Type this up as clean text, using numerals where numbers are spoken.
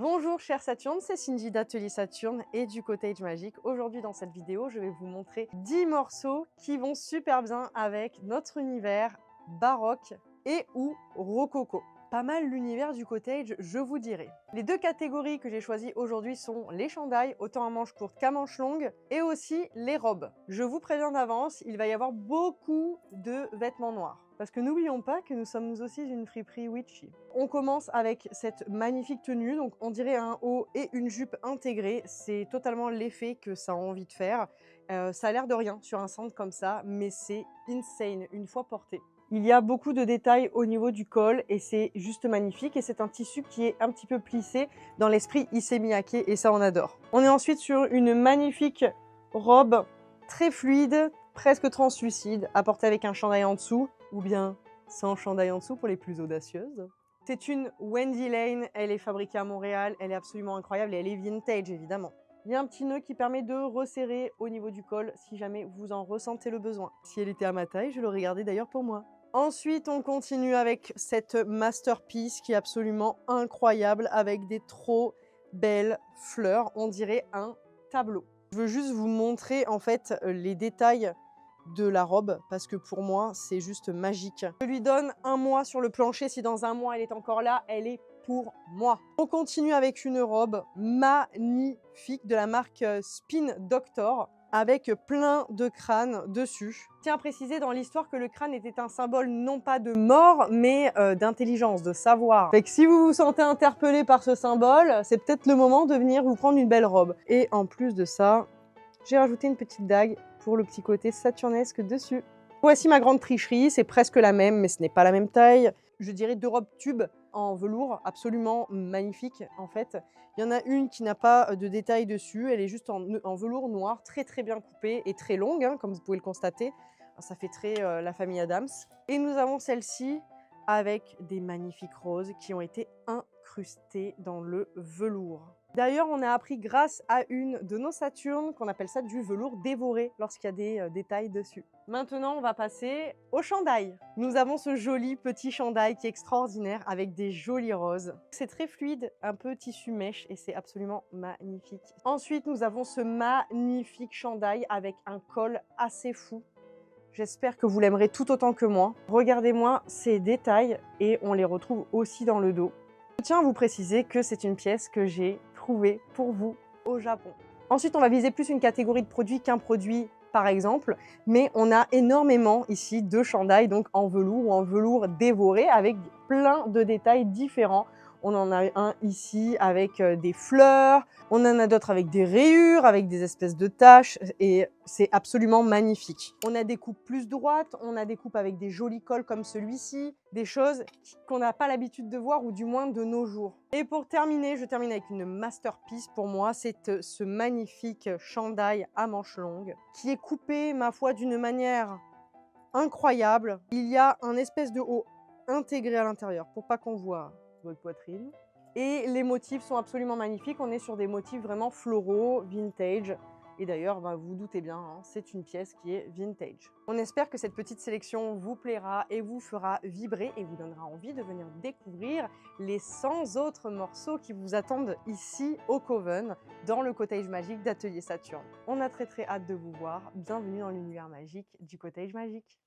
Bonjour chers Saturne, c'est Cindy d'Atelier Saturne et du Cottage Magique. Aujourd'hui dans cette vidéo, je vais vous montrer 10 morceaux qui vont super bien avec notre univers baroque et ou rococo. Pas mal l'univers du cottage, je vous dirai. Les deux catégories que j'ai choisies aujourd'hui sont les chandails, autant à manches courtes qu'à manches longues, et aussi les robes. Je vous préviens d'avance, il va y avoir beaucoup de vêtements noirs. Parce que n'oublions pas que nous sommes aussi une friperie witchy. On commence avec cette magnifique tenue, donc on dirait un haut et une jupe intégrée. C'est totalement l'effet que ça a envie de faire. Ça a l'air de rien sur un centre comme ça, mais c'est insane une fois porté. Il y a beaucoup de détails au niveau du col et c'est juste magnifique. Et c'est un tissu qui est un petit peu plissé dans l'esprit Issey Miyake et ça on adore. On est ensuite sur une magnifique robe très fluide, presque translucide, à porter avec un chandail en dessous ou bien sans chandail en dessous pour les plus audacieuses. C'est une Wendy Lane, elle est fabriquée à Montréal, elle est absolument incroyable et elle est vintage évidemment. Il y a un petit nœud qui permet de resserrer au niveau du col si jamais vous en ressentez le besoin. Si elle était à ma taille, je l'aurais gardée d'ailleurs pour moi. Ensuite, on continue avec cette masterpiece qui est absolument incroyable avec des trop belles fleurs. On dirait un tableau. Je veux juste vous montrer en fait les détails de la robe parce que pour moi, c'est juste magique. Je lui donne un mois sur le plancher. Si dans un mois, elle est encore là, elle est pour moi. On continue avec une robe magnifique de la marque Spin Doctor avec plein de crânes dessus. Je tiens à préciser dans l'histoire que le crâne était un symbole non pas de mort, mais d'intelligence, de savoir. Fait que si vous vous sentez interpellé par ce symbole, c'est peut-être le moment de venir vous prendre une belle robe. Et en plus de ça, j'ai rajouté une petite dague pour le petit côté saturnesque dessus. Voici ma grande tricherie, c'est presque la même, mais ce n'est pas la même taille. Je dirais deux robes tubes en velours, absolument magnifiques en fait. Il y en a une qui n'a pas de détails dessus, elle est juste en velours noir, très très bien coupée et très longue, hein, comme vous pouvez le constater. Ça fait très la famille Adams. Et nous avons celle-ci avec des magnifiques roses qui ont été incrustées dans le velours. D'ailleurs, on a appris grâce à une de nos Saturnes qu'on appelle ça du velours dévoré lorsqu'il y a des détails dessus. Maintenant, on va passer au chandail. Nous avons ce joli petit chandail qui est extraordinaire avec des jolies roses. C'est très fluide, un peu tissu mèche et c'est absolument magnifique. Ensuite, nous avons ce magnifique chandail avec un col assez fou. J'espère que vous l'aimerez tout autant que moi. Regardez-moi ces détails et on les retrouve aussi dans le dos. Je tiens à vous préciser que c'est une pièce que j'ai trouvée pour vous au Japon. Ensuite, on va viser plus une catégorie de produits qu'un produit par exemple, mais on a énormément ici de chandails donc en velours ou en velours dévoré avec plein de détails différents. On en a un ici avec des fleurs, on en a d'autres avec des rayures, avec des espèces de taches et c'est absolument magnifique. On a des coupes plus droites, on a des coupes avec des jolis cols comme celui-ci, des choses qu'on n'a pas l'habitude de voir ou du moins de nos jours. Et pour terminer, je termine avec une masterpiece pour moi, c'est ce magnifique chandail à manches longues qui est coupé, ma foi, d'une manière incroyable. Il y a un espèce de haut intégré à l'intérieur pour pas qu'on voit votre poitrine. Et les motifs sont absolument magnifiques. On est sur des motifs vraiment floraux, vintage. Et d'ailleurs, vous vous doutez bien, hein, c'est une pièce qui est vintage. On espère que cette petite sélection vous plaira et vous fera vibrer et vous donnera envie de venir découvrir les 100 autres morceaux qui vous attendent ici au Coven, dans le Cottage Magique d'Atelier Saturne. On a très hâte de vous voir. Bienvenue dans l'univers magique du Cottage Magique.